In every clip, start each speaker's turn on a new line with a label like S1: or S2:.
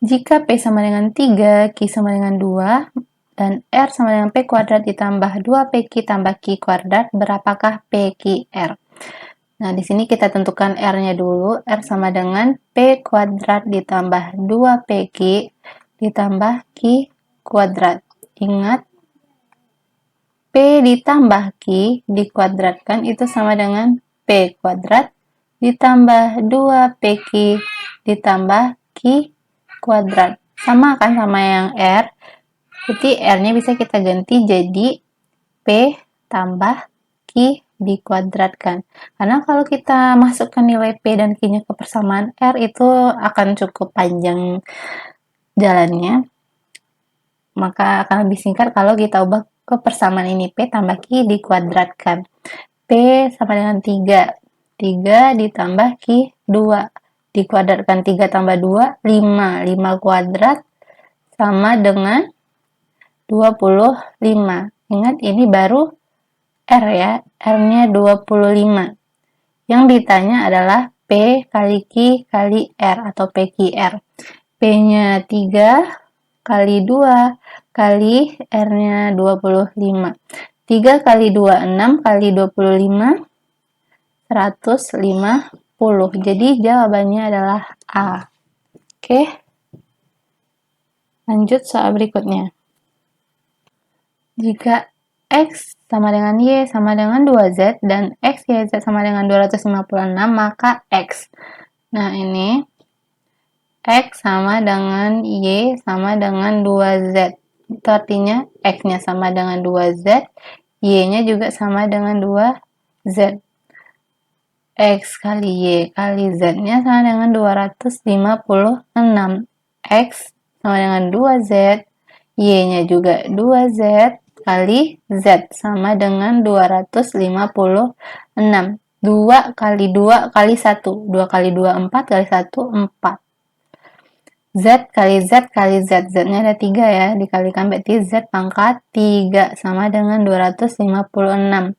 S1: Jika P sama dengan 3, Q sama dengan 2, dan R sama dengan P kuadrat ditambah 2PQ tambah Q kuadrat, berapakah PQR? Nah, di sini kita tentukan R-nya dulu. R sama dengan P kuadrat ditambah 2PQ ditambah Q kuadrat. Ingat, P ditambah Q dikuadratkan itu sama dengan P kuadrat ditambah 2PQ ditambah Q kuadrat. Sama kan sama yang R. Jadi R-nya bisa kita ganti jadi P tambah Q dikuadratkan. Karena kalau kita masukkan nilai P dan Q-nya ke persamaan R itu akan cukup panjang jalannya. Maka akan lebih singkat kalau kita ubah ke persamaan ini. P tambah Q dikuadratkan. P sama dengan 3. 3 ditambah Q 2. Dikuadratkan 3 tambah 2, 5. 5 kuadrat sama dengan 25. Ingat ini baru R ya. R-nya 25. Yang ditanya adalah P kali Q kali R atau PQR. P-nya 3 kali 2 kali R-nya 25. 3 kali 2, 6 kali 25, 150. Jadi jawabannya adalah A. Oke. Lanjut soal berikutnya. Jika X sama dengan Y sama dengan 2Z dan X, Y, Z sama dengan 256, maka X. Nah, ini X sama dengan Y sama dengan 2Z. Itu artinya X-nya sama dengan 2Z, Y-nya juga sama dengan 2Z. X kali Y kali Z-nya sama dengan 256. X sama dengan 2Z, Y-nya juga 2Z, kali Z sama dengan 256. 2 kali 2 kali 1. 2 kali 2, 4 kali 1, 4. Z kali Z kali Z. Z-nya ada 3 ya. Dikalikan berarti Z pangkat 3 sama dengan 256.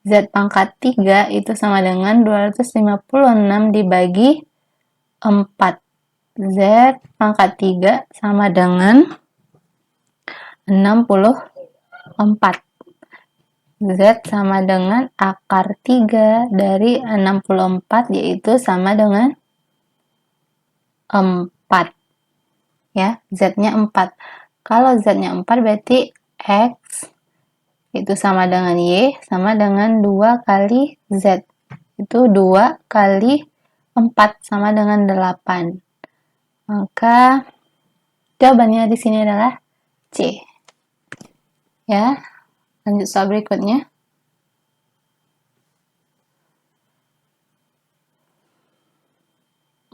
S1: Z pangkat 3 itu sama dengan 256 dibagi 4. Z pangkat 3 sama dengan 64. Z sama dengan akar 3 dari 64, yaitu sama dengan 4. Ya, Z-nya 4. Kalau Z-nya 4 berarti X itu sama dengan Y sama dengan 2 kali Z. Itu 2 kali 4 sama dengan 8. Maka jawabannya di sini adalah C. Ya, lanjut soal berikutnya.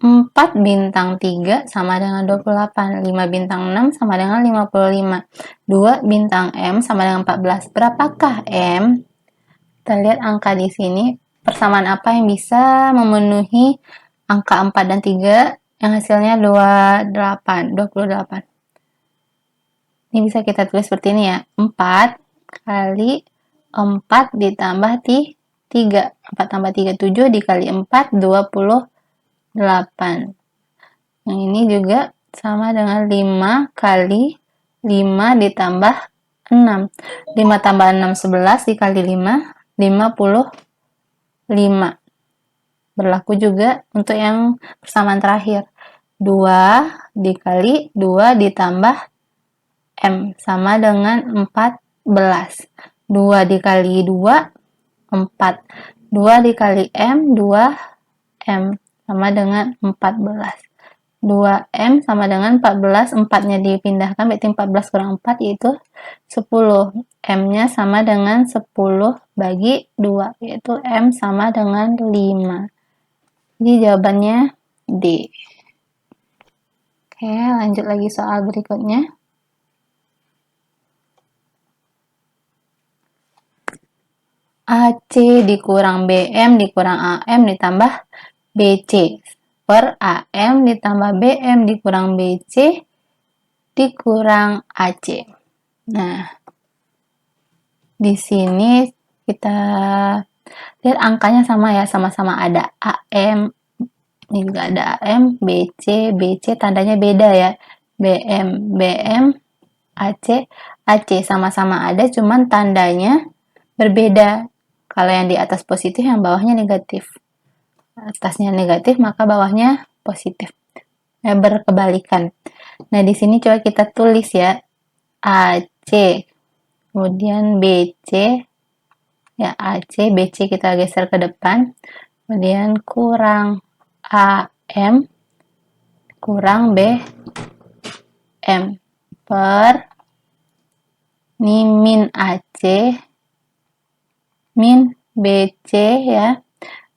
S1: Empat bintang 3 sama dengan 28. 5 bintang 6 sama dengan 55. 2 bintang M sama dengan 14. Berapakah M? Kita lihat angka di sini. Persamaan apa yang bisa memenuhi angka 4 dan 3 yang hasilnya 28. Ini bisa kita tulis seperti ini ya. 4 kali 4 ditambah 3. 4 tambah 3, 7 dikali 4, 28. Yang ini juga sama dengan 5 kali 5 ditambah 6. 5 tambah 6, 11 dikali 5, 55. Berlaku juga untuk yang persamaan terakhir. 2 dikali 2 ditambah M sama dengan 14. 2 dikali 2, 4. 2 dikali M, 2M sama dengan 14. 2M sama dengan 14, 4-nya dipindahkan, berarti 14 kurang 4 yaitu 10. M-nya sama dengan 10 bagi 2, yaitu M sama dengan 5. Jadi jawabannya D. Oke, lanjut lagi soal berikutnya. AC dikurang BM dikurang AM ditambah BC per AM ditambah BM dikurang BC dikurang AC. Nah, di sini kita lihat angkanya sama ya, sama-sama ada AM, Ini juga ada AM, BC, BC tandanya beda ya. BM, BM, AC, AC sama-sama ada, cuman tandanya berbeda. Kalau yang di atas positif, yang bawahnya negatif. Atasnya negatif, maka bawahnya positif. Berkebalikan. Nah, di sini coba kita tulis ya. AC, kemudian BC, ya AC, BC kita geser ke depan, kemudian kurang AM, kurang BM, per ini min AC, min BC ya,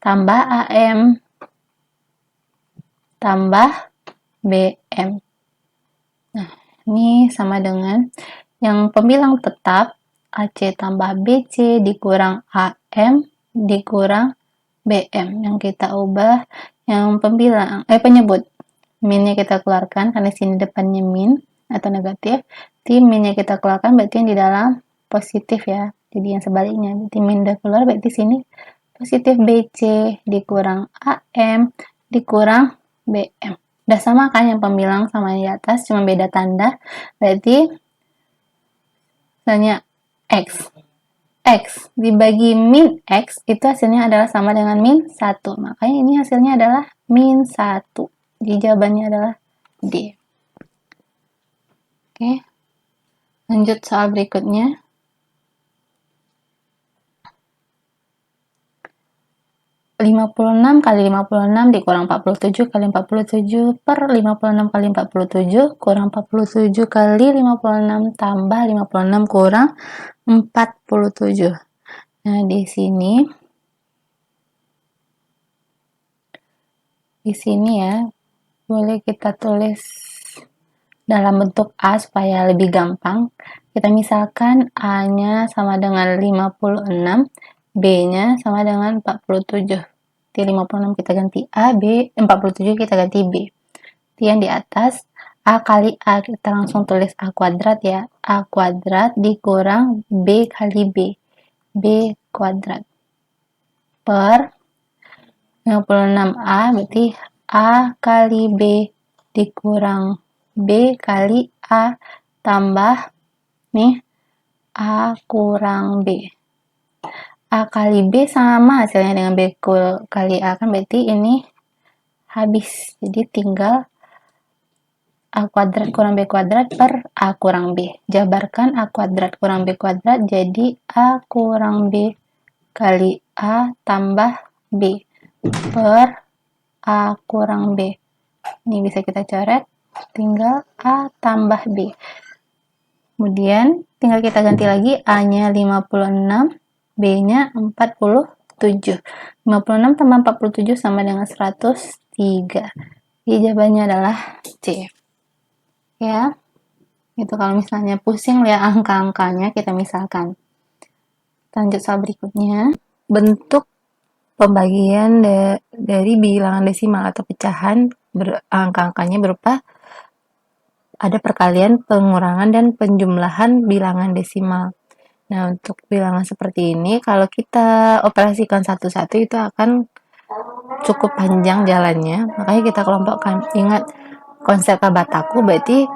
S1: tambah AM, tambah BM. Nah, ini sama dengan yang pembilang tetap AC tambah BC dikurang AM dikurang BM. Yang kita ubah yang pembilang penyebut. Minnya kita keluarkan karena sini depannya min atau negatif. Berarti minnya kita keluarkan berarti yang di dalam positif ya. Jadi yang sebaliknya. Berarti min udah keluar berarti sini positif BC dikurang AM dikurang BM. Udah sama kan yang pembilang sama di atas, cuma beda tanda. Berarti misalnya X. X dibagi min X itu hasilnya adalah sama dengan min 1. Makanya ini hasilnya adalah min 1. Jadi jawabannya adalah D. Oke. Lanjut soal berikutnya. 56 kali 56 dikurang 47 kali 47 per 56 kali 47 kurang 47 kali 56 tambah 56 kurang 47. Nah, di sini ya, boleh kita tulis dalam bentuk A supaya lebih gampang. Kita misalkan A-nya sama dengan 56, B-nya sama dengan 47. Di 56 kita ganti A, B, 47 kita ganti B. Di yang di atas, A kali A, kita langsung tulis A kuadrat ya. A kuadrat dikurang B kali B. B kuadrat. Per 56A berarti A kali B dikurang B kali A tambah nih A kurang B. A kali B sama hasilnya dengan B kali A kan berarti ini habis. Jadi tinggal A kuadrat kurang B kuadrat per A kurang B. Jabarkan A kuadrat kurang B kuadrat jadi A kurang B kali A tambah B per A kurang B. Ini bisa kita coret, tinggal A tambah B. Kemudian tinggal kita ganti lagi A-nya 56, B-nya 47. 56 tambah 47 sama dengan 103. Jadi jawabannya adalah C. Ya. Itu kalau misalnya pusing lihat angka-angkanya, kita misalkan. Lanjut soal berikutnya. Bentuk pembagian dari bilangan desimal atau pecahan angka-angkanya berupa ada perkalian, pengurangan, dan penjumlahan bilangan desimal. Nah, untuk bilangan seperti ini, kalau kita operasikan satu-satu itu akan cukup panjang jalannya, makanya kita kelompokkan. Ingat, konsep kabataku berarti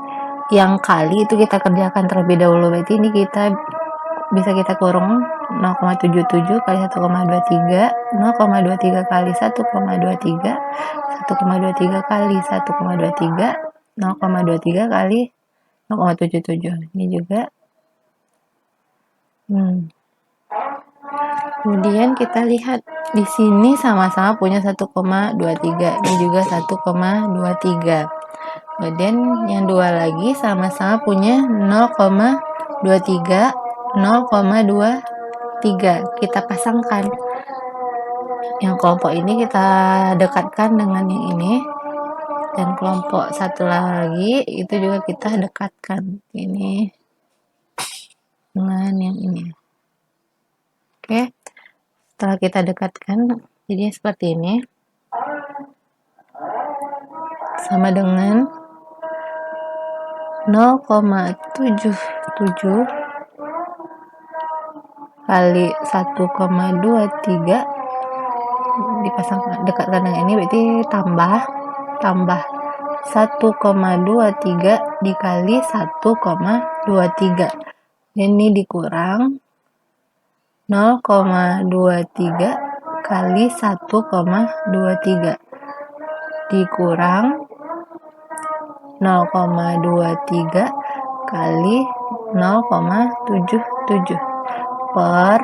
S1: yang kali itu kita kerjakan terlebih dahulu. Berarti ini bisa kita kurung 0,77 kali 1,23, 0,23 kali 1,23, 1,23 kali 1,23, 0,23 kali 0,77. Ini juga kemudian kita lihat di sini sama-sama punya 1,23, ini juga 1,23. Kemudian yang dua lagi sama-sama punya 0,23, 0,23. Kita pasangkan. Yang kelompok ini kita dekatkan dengan yang ini. Dan kelompok satu lagi itu juga kita dekatkan. Ini dengan yang ini. Oke. Setelah kita dekatkan, jadi seperti ini. Sama dengan 0,77 kali 1,23 dipasangkan dekatkan dengan ini, berarti tambah 1,23 dikali 1,23, ini dikurang 0,23 kali 1,23 dikurang 0,23 kali 0,77 per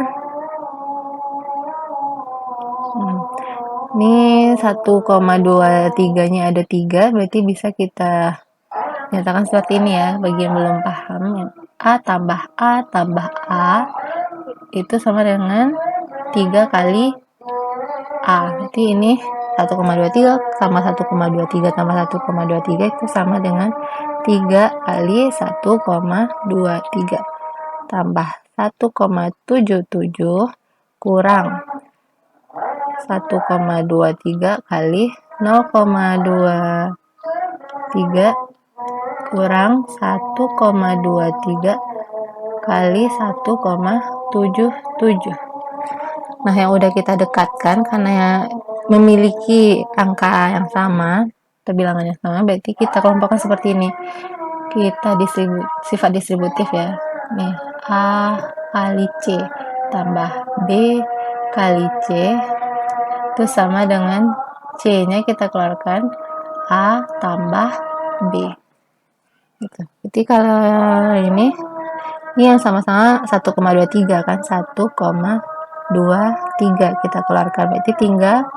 S1: ini 1,23 nya ada 3, berarti bisa kita nyatakan seperti ini ya. Bagi yang belum paham, A tambah A itu sama dengan 3 kali A. Berarti ini 1,23 tambah 1,23 tambah 1,23 itu sama dengan 3 kali 1,23 tambah 1,77 kurang 1,23 kali 0,23 kurang 1,23 kali 1,77. Nah, yang udah kita dekatkan karena memiliki angka yang sama atau bilangan yang sama, berarti kita kelompokkan seperti ini. Kita sifat distributif ya. Nih, A kali C tambah B kali C itu sama dengan C-nya kita keluarkan A tambah B. Gitu. Jadi kalau ini yang sama-sama 1,23 kan, 1,23 kita keluarkan, berarti tinggal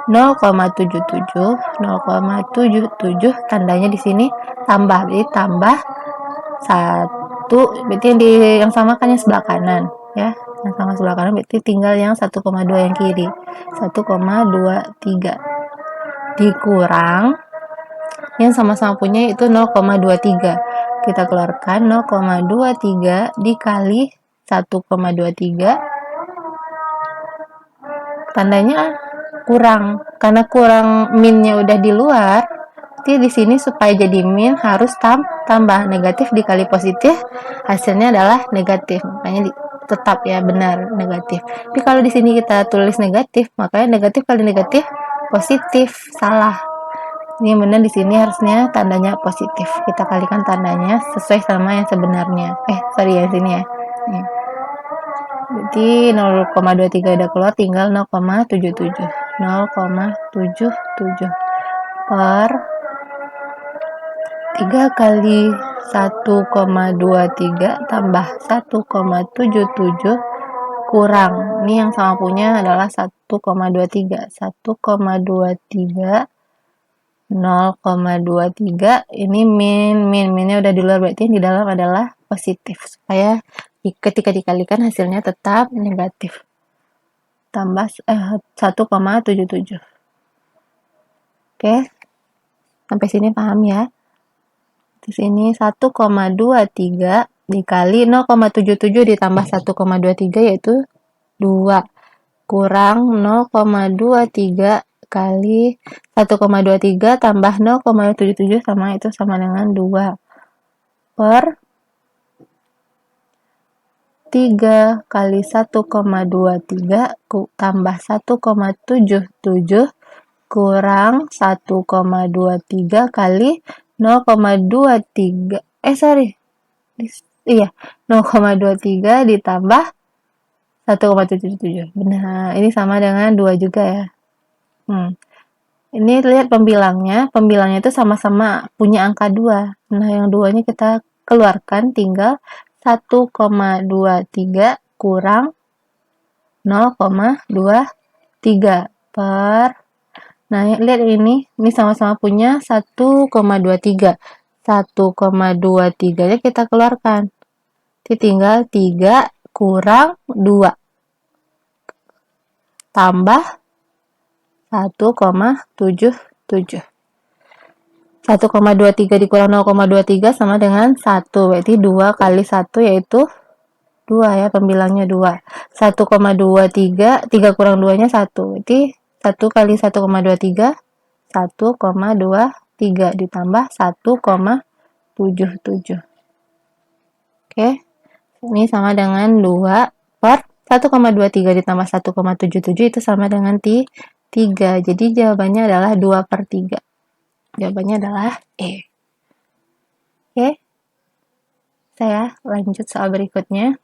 S1: 0,77 tandanya di sini tambah, berarti tambah 1, berarti yang sama kan yang sebelah kanan ya, yang sama sebelah kanan, berarti tinggal yang 1,2 yang kiri, 1,23 dikurang yang sama-sama punya itu 0,23, kita keluarkan 0,23 dikali 1,23, tandanya kurang, karena kurang minnya udah di luar. Jadi di sini supaya jadi min harus tambah negatif dikali positif, hasilnya adalah negatif, makanya tetap ya benar negatif. Tapi kalau di sini kita tulis negatif, makanya negatif kali negatif positif, salah. Ini benar, di sini harusnya tandanya positif. Kita kalikan tandanya sesuai sama yang sebenarnya. Yang sini ya. Nih. Jadi 0,23 udah keluar, tinggal 0,77. 0,77 per 3 kali 1,23 tambah 1,77 kurang. Ini yang sama punya adalah 1,23. 1,23 0,23 ini minnya udah di luar, berarti yang di dalam adalah positif, supaya ketika dikalikan hasilnya tetap negatif. Tambah 1,77. Oke, sampai sini paham ya? Di sini 1,23 dikali 0,77 ditambah 1,23 yaitu 2 kurang 0,23 kali 1,23 tambah 0,77 sama dengan 2 per 3 kali 1,23 tambah 1,77 kurang 1,23 kali 0,23 0,23 ditambah 1,77. Benar, ini sama dengan 2 juga ya. Ini lihat pembilangnya itu sama-sama punya angka 2. Nah, yang 2-nya kita keluarkan, tinggal 1,23 kurang 0,23 per, nah lihat ini sama-sama punya 1,23. 1,23 nya kita keluarkan, tinggal 3 kurang 2 tambah 1,77. 1,23 dikurang 0,23 sama dengan 1, berarti 2 kali 1 yaitu 2 ya, pembilangnya 2. 1,23, 3 kurang 2 nya 1, berarti 1 kali 1,23 1,23 ditambah 1,77. Oke, ini sama dengan 2 per 1,23 ditambah 1,77 itu sama dengan 3. 3. Jadi jawabannya adalah 2/3. Jawabannya adalah E. Oke, saya lanjut soal berikutnya.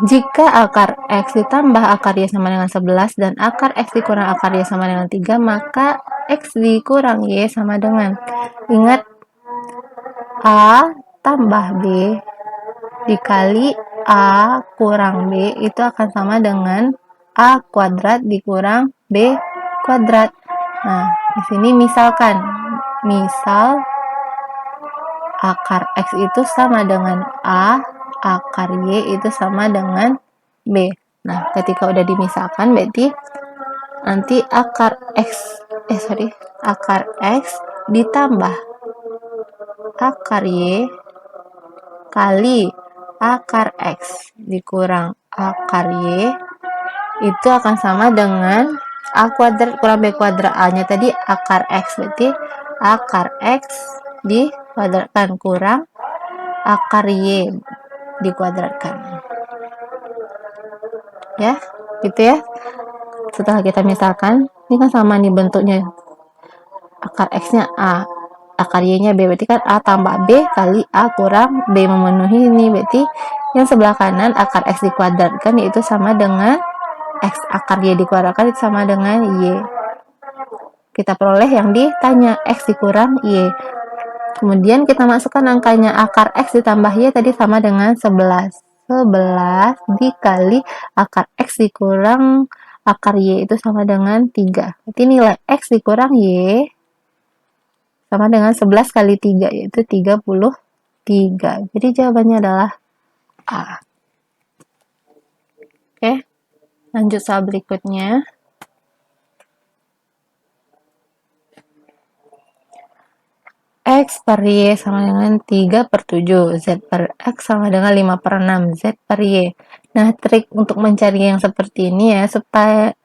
S1: Jika akar X ditambah akar Y sama dengan 11 dan akar X dikurang akar Y sama dengan 3, maka X dikurang Y sama dengan, ingat, A tambah B dikali A kurang B itu akan sama dengan A kuadrat dikurang B kuadrat. Nah, di sini misalkan, misal akar X itu sama dengan A, akar Y itu sama dengan B. Nah, ketika udah dimisahkan berarti nanti akar X ditambah akar Y kali akar X dikurang akar Y itu akan sama dengan A kuadrat kurang B kuadrat. A-nya tadi akar X, berarti akar X dikuadratkan kurang akar Y dikuadratkan. Ya, gitu ya. Setelah kita misalkan, ini kan sama nih bentuknya. Akar X-nya A, akar Y-nya B, berarti kan A tambah B kali A kurang B memenuhi ini, berarti yang sebelah kanan akar X dikuadratkan yaitu sama dengan X, akar Y dikuadratkan itu sama dengan Y. Kita peroleh yang ditanya, X dikurang Y. Kemudian kita masukkan angkanya, akar X ditambah Y tadi sama dengan 11. 11 dikali akar X dikurang akar Y itu sama dengan 3. Berarti nilai X dikurang Y sama dengan 11 kali 3, yaitu 33. Jadi jawabannya adalah A. Oke, lanjut soal berikutnya. X per Y sama dengan 3/7, Z per X sama dengan 5/6, Z per Y. Nah, trik untuk mencari yang seperti ini ya, supaya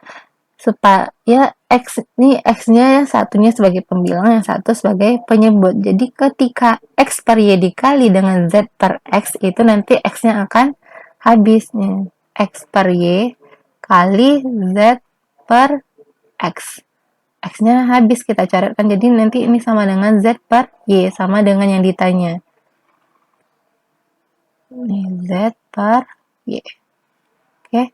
S1: ya X ini X-nya satunya sebagai pembilang, yang satu sebagai penyebut. Jadi ketika X per Y dikali dengan Z per X, itu nanti X-nya akan habis nih. X per Y kali Z per X. X-nya habis kita coretkan, jadi nanti ini sama dengan Z per Y, sama dengan yang ditanya. Ini Z per Y. Oke.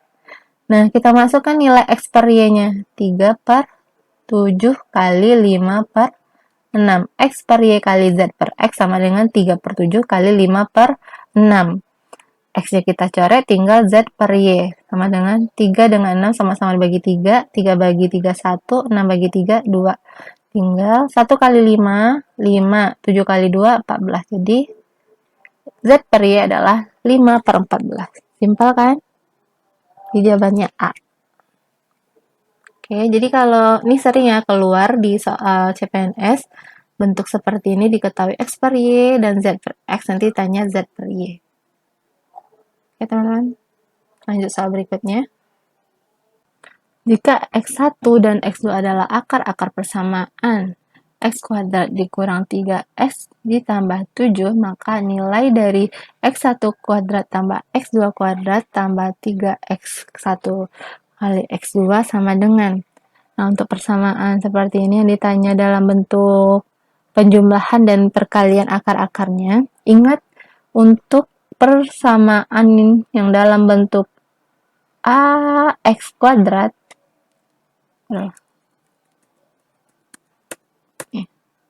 S1: Nah, kita masukkan nilai X per Y-nya. 3/7 kali 5/6. X per Y kali Z per X sama dengan 3/7 kali 5/6. X-nya kita coret, tinggal Z per Y. Sama dengan 3 dengan 6 sama-sama dibagi 3. 3 bagi 3, 1. 6 bagi 3, 2. Tinggal 1 kali 5, 5. 7 kali 2, 14. Jadi, Z per Y adalah 5/14. Simpel kan? Jadi jawabannya A. Oke, jadi kalau ini sering ya keluar di soal CPNS, bentuk seperti ini diketahui X per Y dan Z per X, nanti tanya Z per Y. Oke teman-teman, lanjut soal berikutnya. Jika X1 dan X2 adalah akar-akar persamaan X kuadrat dikurang 3X ditambah 7, maka nilai dari X1 kuadrat tambah X2 kuadrat tambah 3X1 kali X2 sama dengan. Nah, untuk persamaan seperti ini yang ditanya dalam bentuk penjumlahan dan perkalian akar-akarnya, ingat untuk persamaan yang dalam bentuk AX kuadrat,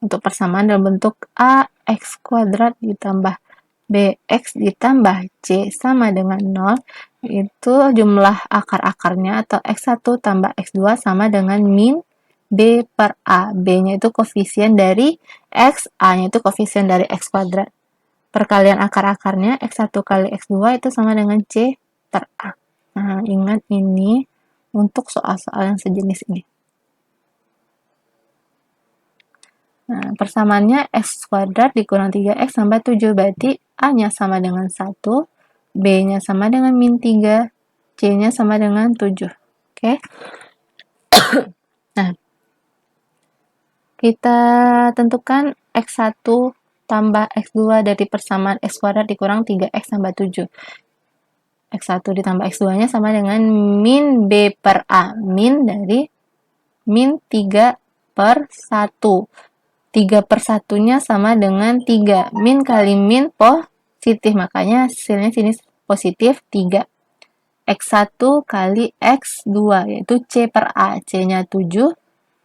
S1: untuk persamaan dalam bentuk AX kuadrat ditambah BX ditambah C sama dengan 0, itu jumlah akar-akarnya atau X1 tambah X2 sama dengan min B per A. B-nya itu koefisien dari X, A-nya itu koefisien dari X kuadrat. Perkalian akar-akarnya X1 kali X2 itu sama dengan C per A. Nah, ingat ini untuk soal-soal yang sejenis ini. Nah, persamaannya X kuadrat dikurang 3X tambah 7, berarti A-nya sama dengan 1, B-nya sama dengan min 3, C-nya sama dengan 7. Oke. Nah, kita tentukan X1 tambah X2 dari persamaan X kuadrat dikurang 3X tambah 7. X1 ditambah X2-nya sama dengan min B per A. Min dari min 3 per 1. 3 per 1-nya sama dengan 3. Min kali min positif, makanya hasilnya sini positif 3. X1 kali X2, yaitu C per A. C-nya 7,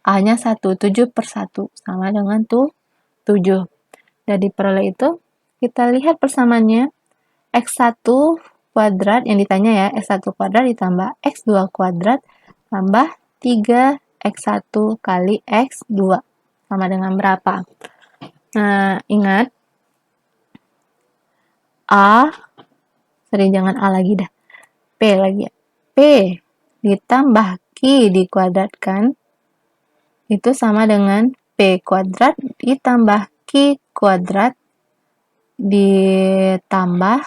S1: A-nya 1. 7 per 1, sama dengan 7. Dari peroleh itu, kita lihat persamaannya. X1 kuadrat, yang ditanya ya, X1 kuadrat ditambah X2 kuadrat tambah 3X1 kali X2. Sama dengan berapa? Nah, ingat, jangan A lagi dah. P lagi ya. P ditambah Q dikuadratkan, itu sama dengan P kuadrat ditambah Q kuadrat ditambah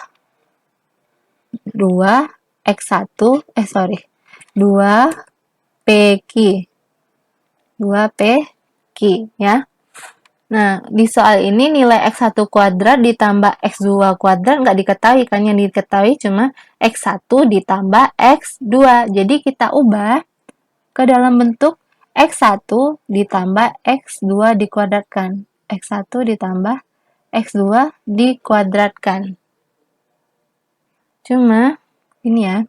S1: 2X1, 2PQ. 2PQ ya. Nah, di soal ini nilai X1 kuadrat ditambah X2 kuadrat nggak diketahui kan, yang diketahui cuma X1 ditambah X2. Jadi kita ubah ke dalam bentuk X1 ditambah X2 dikuadratkan. X1 ditambah X2 dikuadratkan. Cuma, ini ya,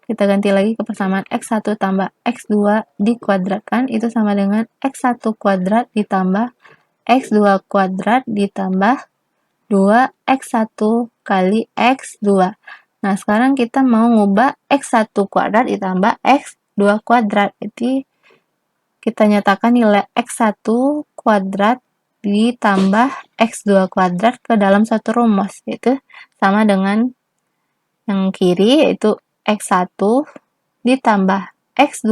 S1: kita ganti lagi ke persamaan X1 tambah X2 dikuadratkan, itu sama dengan X1 kuadrat ditambah X2 kuadrat ditambah 2X1 kali X2. Nah, sekarang kita mau ngubah X1 kuadrat ditambah X2 kuadrat. Jadi, kita nyatakan nilai X1 kuadrat ditambah X2 kuadrat ke dalam satu rumus, yaitu sama dengan yang kiri, yaitu X1 ditambah X2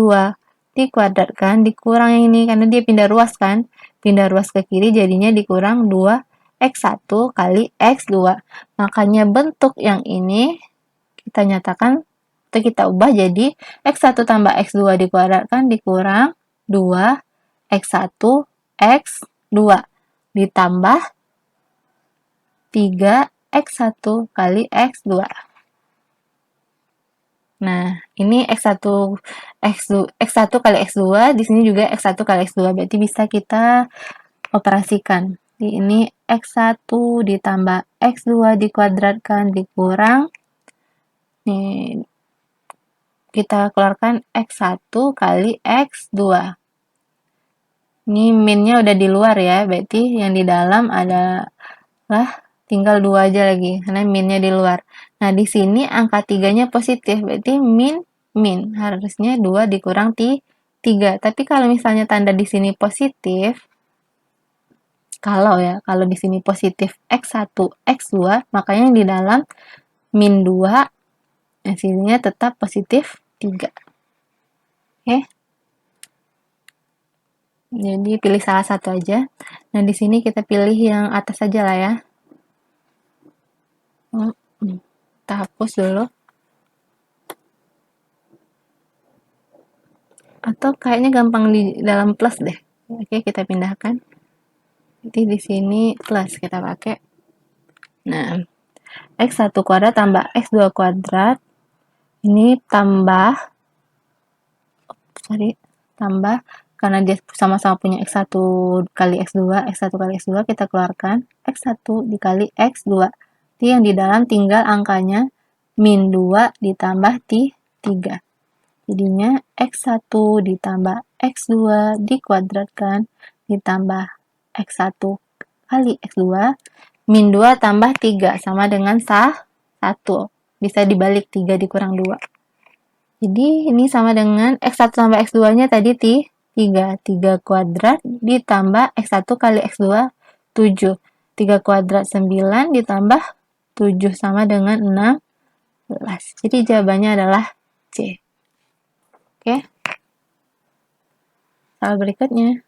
S1: dikuadratkan, dikurang yang ini, karena dia pindah ruas kan, pindah ruas ke kiri, jadinya dikurang 2X1 kali X2. Makanya bentuk yang ini kita nyatakan, atau kita ubah jadi X1 tambah X2 dikuadratkan dikurang 2X1 X2 ditambah 3X1 kali X2. Nah, ini X1 kali X2, di sini juga X1 kali X2, berarti bisa kita operasikan. Jadi ini X1 ditambah X2 dikuadratkan dikurang, nih, kita keluarkan X1 kali X2. Ini minnya udah di luar ya, berarti yang di dalam adalah tinggal 2 aja lagi, karena minnya di luar. Nah, di sini angka 3-nya positif, berarti min. Harusnya 2 dikurang 3. Tapi kalau misalnya tanda di sini positif, kalau di sini positif X1, X2, makanya yang di dalam min 2, hasilnya tetap positif 3. Oke. Jadi pilih salah satu aja. Nah, di sini kita pilih yang atas aja lah ya. Kita hapus dulu. Atau kayaknya gampang di dalam plus deh. Oke, kita pindahkan. Jadi di sini plus kita pakai. Nah, X1 kuadrat tambah X2 kuadrat. Ini tambah, karena dia sama-sama punya X1 kali X2, X1 kali X2, kita keluarkan X1 dikali X2. Jadi yang di dalam tinggal angkanya min 2 ditambah 3. Jadinya X1 ditambah X2 dikuadratkan ditambah X1 kali X2 min 2 tambah 3 sama dengan 1. Bisa dibalik 3 dikurang 2. Jadi ini sama dengan X1 tambah X2-nya tadi 3. 3 kuadrat ditambah X1 kali X2 7. 3 kuadrat 9 ditambah 7 sama dengan 16. Jadi jawabannya adalah C. Oke. Soal berikutnya.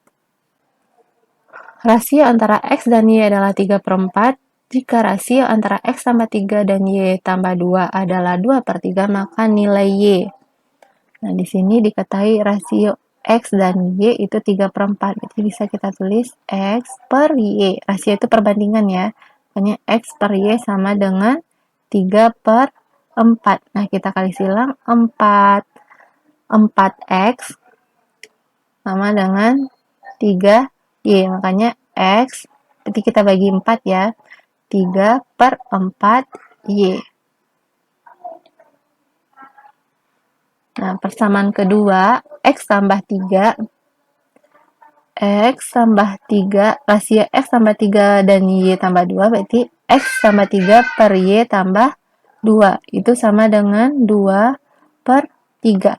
S1: Rasio antara X dan Y adalah 3/4. Jika rasio antara X tambah 3 dan Y tambah 2 adalah 2/3, maka nilai Y. Nah, di sini diketahui rasio X dan Y itu 3/4. Jadi bisa kita tulis X per Y. Rasio itu perbandingan ya. Makanya X per Y sama dengan 3/4. Nah, kita kali silang 4x sama dengan 3y. Makanya x, berarti kita bagi 4 ya. 3/4y. Nah, persamaan kedua, x tambah 3. X tambah 3, rasio x tambah 3 dan y tambah 2, berarti x tambah 3 per y tambah 2. Itu sama dengan 2/3.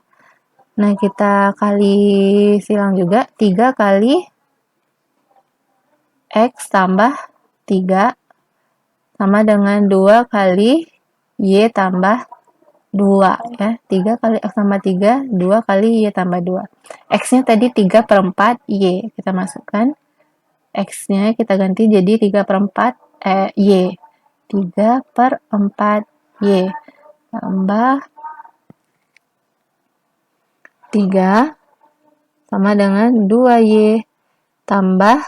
S1: Nah, kita kali silang juga. 3 kali x tambah 3 sama dengan 2 kali y tambah 2 ya. 3 kali x tambah 3, 2 kali y tambah 2. X-nya tadi 3/4 y. Kita masukkan X-nya, kita ganti jadi 3/4 y. 3/4 y tambah 3 sama dengan 2y tambah,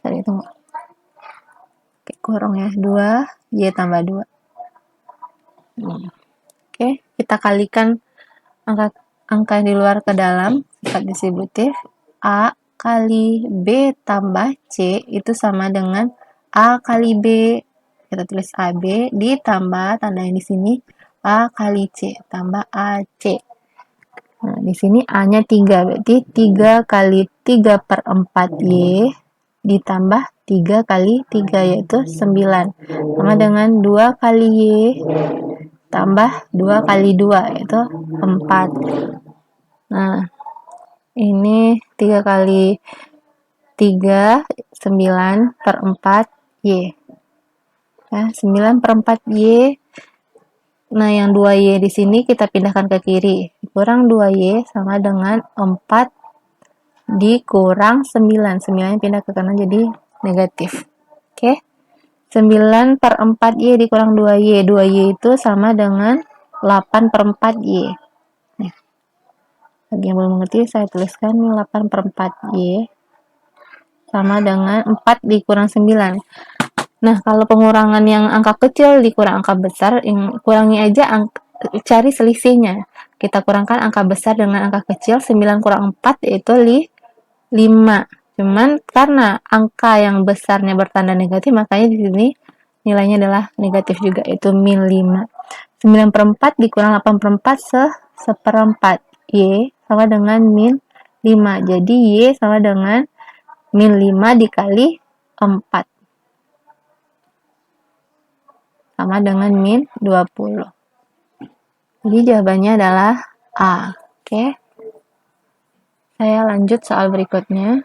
S1: sorry, tunggu. Oke, kurang ya, 2y tambah 2. Oke, kita kalikan angka yang di luar ke dalam, sifat distributif. A kali B tambah C itu sama dengan A kali B. Kita tulis AB ditambah, tanda yang di sini, A kali C tambah AC. Nah, di sini A-nya 3, berarti 3 kali 3/4Y ditambah 3 kali 3, yaitu 9. Sama dengan 2 kali Y tambah 2 kali 2, yaitu 4. Nah, ini 3 kali 3, 9/4Y. Ya, 9/4Y. Nah, yang 2Y di sini kita pindahkan ke kiri. Kurang 2Y sama dengan 4 dikurang 9. 9 pindah ke kanan jadi negatif. Oke. 9/4Y dikurang 2Y. 2Y itu sama dengan 8/4Y. Nih. Bagi yang belum mengerti, saya tuliskan nih 8/4Y sama dengan 4 dikurang 9. Nah, kalau pengurangan yang angka kecil dikurang angka besar, yang kurangi aja cari selisihnya. Kita kurangkan angka besar dengan angka kecil, 9 kurang 4 yaitu 5. Cuman karena angka yang besarnya bertanda negatif, makanya di sini nilainya adalah negatif juga, yaitu -5. 9/4 dikurang 8/4 seperempat. Y sama dengan -5. Jadi Y sama dengan -5 dikali 4. Sama dengan -20. Jadi jawabannya adalah A. Oke. Saya lanjut soal berikutnya.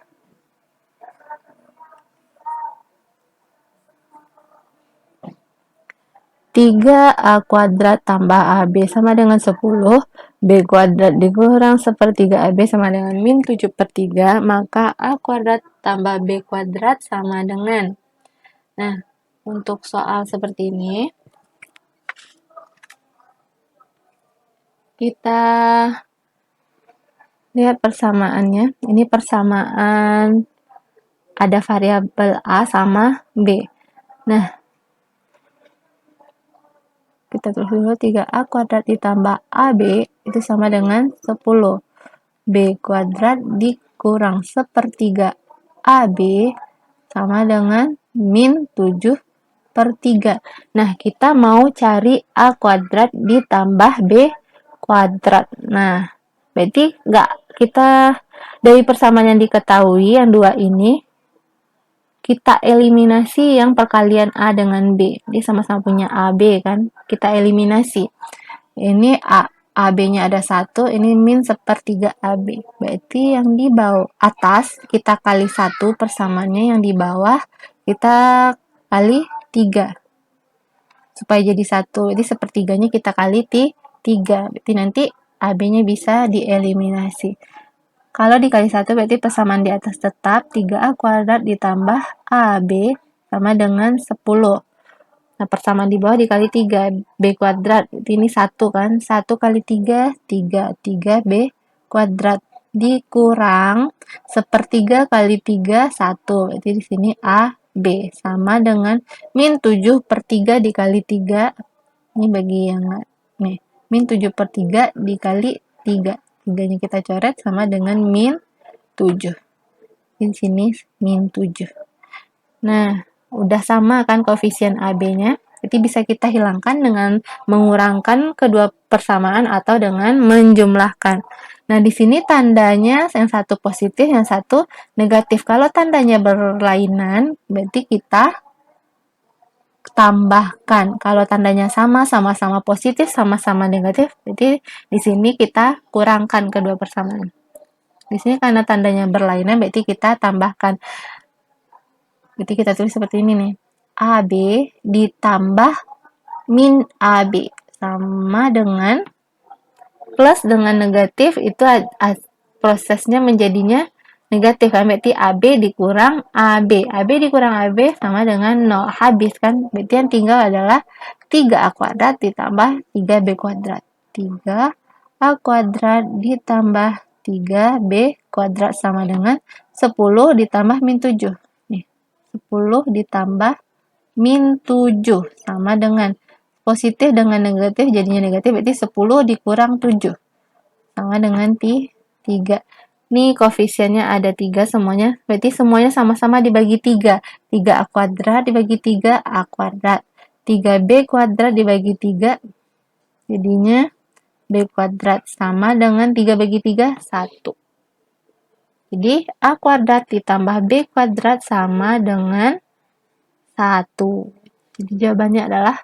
S1: Tiga A kuadrat tambah AB sama dengan 10, B kuadrat dikurang 1/3 AB sama dengan -7/3, maka A kuadrat tambah B kuadrat sama dengan. Nah, untuk soal seperti ini, kita lihat persamaannya. Ini persamaan ada variabel A sama B. Nah, kita tulis dulu 3A kuadrat ditambah AB itu sama dengan 10. B kuadrat dikurang 1/3 AB sama dengan -7/3. Nah, kita mau cari A kuadrat ditambah B kuadrat. Nah, berarti kita dari persamaan yang diketahui, yang dua ini, kita eliminasi yang perkalian A dengan B. Dia sama-sama punya AB kan. Kita eliminasi. Ini AB-nya ada 1, ini -1/3 AB. Berarti yang di bawah atas kita kali 1 persamaannya, yang di bawah kita kali 3. Supaya jadi 1. Jadi 1/3-nya kita kali 3. Berarti nanti AB-nya bisa dieliminasi. Kalau dikali 1 berarti persamaan di atas tetap 3A kuadrat ditambah AB sama dengan 10. Nah, persamaan di bawah dikali 3, B kuadrat. Ini 1 kan, 1 kali 3, 3B kuadrat. Dikurang 1/3 kali 3, 1. Berarti di sini A B sama dengan min 7 per 3 dikali 3. Ini bagi yang nih, min 7 per 3 dikali 3. 3-nya kita coret sama dengan min 7. Di sini min 7. Nah, udah sama kan koefisien AB-nya. Jadi bisa kita hilangkan dengan mengurangkan kedua persamaan atau dengan menjumlahkan. Nah, di sini tandanya yang satu positif, yang satu negatif. Kalau tandanya berlainan, berarti kita tambahkan. Kalau tandanya sama, sama-sama positif, sama-sama negatif, berarti di sini kita kurangkan kedua persamaan. Di sini karena tandanya berlainan, berarti kita tambahkan. Berarti kita tulis seperti ini nih. AB ditambah min AB sama dengan plus dengan negatif itu prosesnya menjadinya negatif kan, berarti AB dikurang AB. AB dikurang AB sama dengan 0, habis kan. Berarti yang tinggal adalah 3A kuadrat ditambah 3B kuadrat. 3A kuadrat ditambah 3B kuadrat sama dengan 10 ditambah min 7. Nih, 10 ditambah min 7 sama dengan positif dengan negatif jadinya negatif, berarti 10 dikurang 7 sama dengan 3. Nih koefisiennya ada 3 semuanya, berarti semuanya sama-sama dibagi 3. 3A kuadrat dibagi 3A kuadrat. 3B kuadrat dibagi 3 jadinya B kuadrat sama dengan 3 bagi 3, 1. Jadi A kuadrat ditambah B kuadrat sama dengan 1. Jadi jawabannya adalah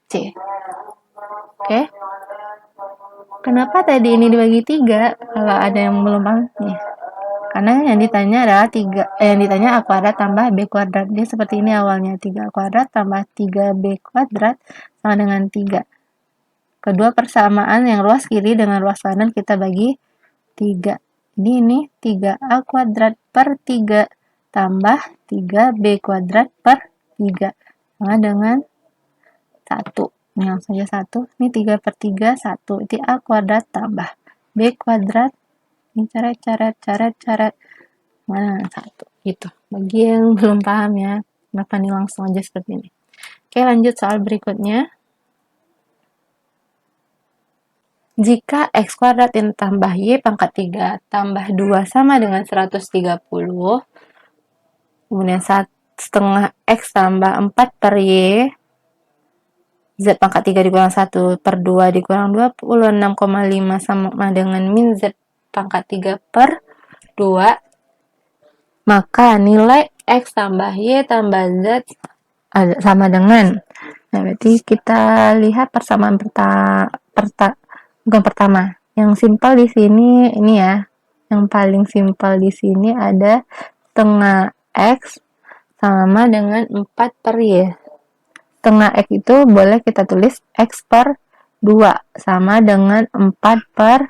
S1: C. Oke. Kenapa tadi ini dibagi 3? Kalau ada yang belum paham nih. Karena yang ditanya adalah yang ditanya A kuadrat tambah B kuadrat. Dia seperti ini awalnya. 3A kuadrat tambah 3B kuadrat sama dengan 3. Kedua persamaan yang ruas kiri dengan ruas kanan kita bagi 3. Jadi ini 3A kuadrat per 3 tambah 3B kuadrat per 3 sama dengan 1. Ini langsung aja 1. Ini 3 per 3, 1. Jadi A kuadrat tambah B kuadrat. Ini caret. Mana 1. Gitu. Bagi yang belum paham ya, maka ini langsung aja seperti ini. Oke, lanjut soal berikutnya. Jika X kuadrat tambah Y pangkat 3 tambah 2 sama dengan 130, kemudian setengah X tambah 4 per Y, Z pangkat 3 dikurang 1 per 2 dikurang 26,5 sama dengan min Z pangkat 3 per 2, maka nilai X tambah Y tambah Z sama dengan, nah berarti kita lihat persamaan bukan pertama, yang simpel di sini ini ya, yang paling simpel di sini ada setengah X sama dengan 4 per Y. Setengah X itu boleh kita tulis X per 2 sama dengan 4 per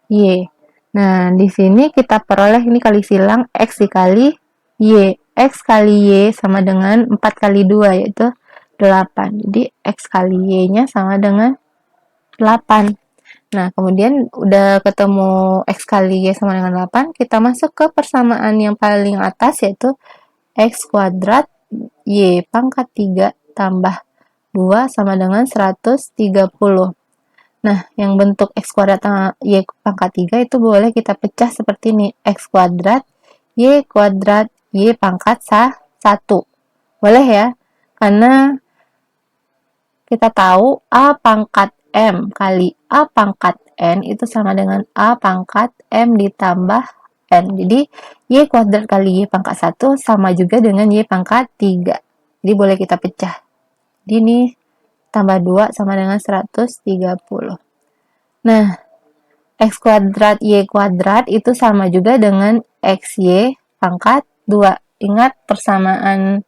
S1: Y. Nah, di sini kita peroleh ini kali silang X dikali Y. X kali Y sama dengan 4 kali 2 yaitu 8. Jadi X kali Y-nya sama dengan 8. Nah, kemudian udah ketemu X kali Y sama dengan 8, kita masuk ke persamaan yang paling atas yaitu X kuadrat Y pangkat 3 tambah 2 sama dengan 130. Nah, yang bentuk X kuadrat Y pangkat 3 itu boleh kita pecah seperti ini. X kuadrat Y pangkat 1. Boleh ya? Karena kita tahu A pangkat M kali A pangkat N itu sama dengan A pangkat M ditambah N. Jadi, Y kuadrat kali Y pangkat 1 sama juga dengan Y pangkat 3. Jadi, boleh kita pecah. Jadi, ini tambah 2 sama dengan 130. Nah, X kuadrat Y kuadrat itu sama juga dengan XY pangkat 2. Ingat persamaan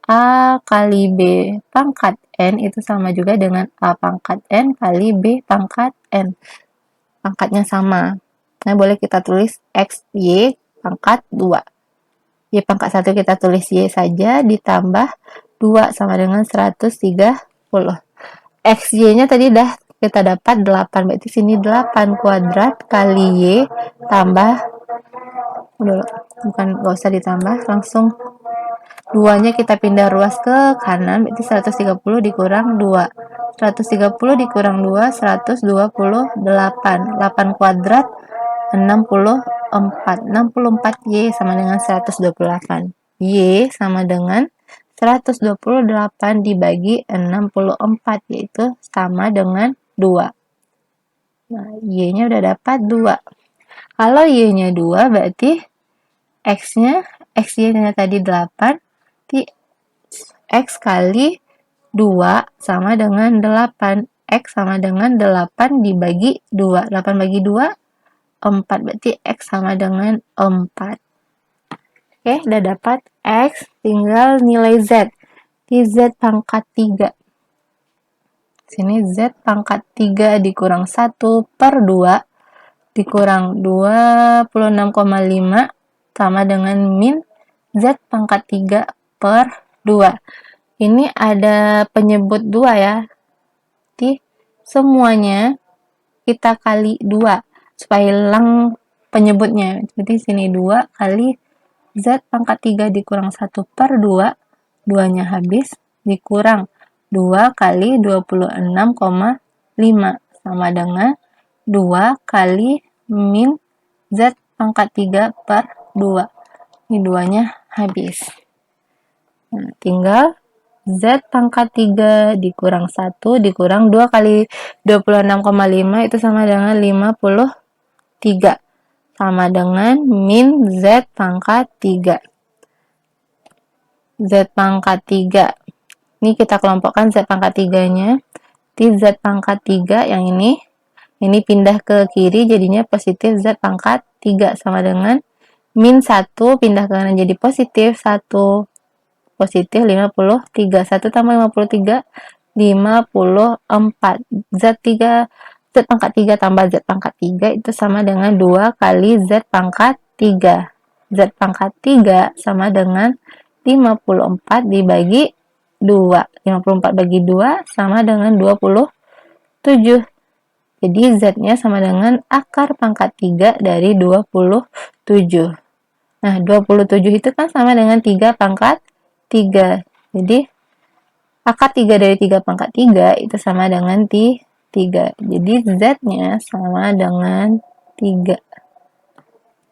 S1: A kali B pangkat N itu sama juga dengan A pangkat N kali B pangkat N. Pangkatnya sama. Nah, boleh kita tulis XY pangkat 2. Y pangkat 1 kita tulis Y saja ditambah 2 sama dengan 130. XY-nya tadi dah kita dapat 8. Berarti sini 8 kuadrat kali Y tambah, bukan, gak usah ditambah, langsung 2-nya kita pindah ruas ke kanan, berarti 130 dikurang 2. 130 dikurang 2, 128. 8 kuadrat, 64. 64Y sama dengan 128. Y sama dengan 128 dibagi 64, yaitu sama dengan 2. Nah, Y-nya udah dapat 2. Kalau Y-nya 2, berarti X-nya tadi 8, berarti X kali 2 sama dengan 8. X sama dengan 8 dibagi 2. 8 bagi 2, 4. Berarti X sama dengan 4. Oke, udah dapat X, tinggal nilai Z. Di Z pangkat 3. Sini Z pangkat 3 dikurang 1 per 2 dikurang 26,5 sama dengan min Z pangkat 3 per 2. Ini ada penyebut 2 ya. Jadi semuanya kita kali 2 supaya hilang penyebutnya. Jadi sini 2 kali Z pangkat 3 dikurang 1 per 2. 2-nya habis dikurang 2 kali 26,5 sama dengan 2 kali min Z pangkat 3 per 2. Ini 2-nya habis. Nah, tinggal Z pangkat 3 dikurang 1 dikurang 2 kali 26,5 itu sama dengan 53. Sama dengan min Z pangkat 3. Z pangkat 3. Ini kita kelompokkan Z pangkat 3-nya. Di Z pangkat 3 yang ini pindah ke kiri jadinya positif Z pangkat 3 sama dengan min 1 pindah ke kanan jadi positif 1 positif 53. 1 tambah 53 54. Z pangkat 3 tambah Z pangkat 3 itu sama dengan 2 kali Z pangkat 3. Z pangkat 3 sama dengan 54 dibagi 2. 54 bagi 2 sama dengan 27. Jadi Z-nya sama dengan akar pangkat 3 dari 27. Nah, 27 itu kan sama dengan 3 pangkat 3. Jadi, akar 3 dari 3 pangkat 3 itu sama dengan 3. Jadi, Z-nya sama dengan 3.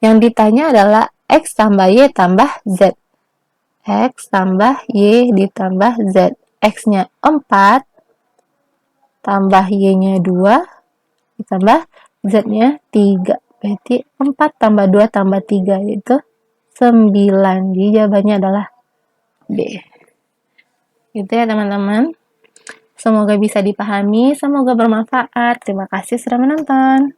S1: Yang ditanya adalah X tambah Y tambah Z. X tambah Y ditambah Z. X-nya 4, tambah Y-nya 2, ditambah Z-nya 3. Berarti 4 tambah 2 tambah 3 yaitu 9. Jadi jawabannya adalah B. Gitu ya teman-teman. Semoga bisa dipahami, semoga bermanfaat. Terima kasih sudah menonton.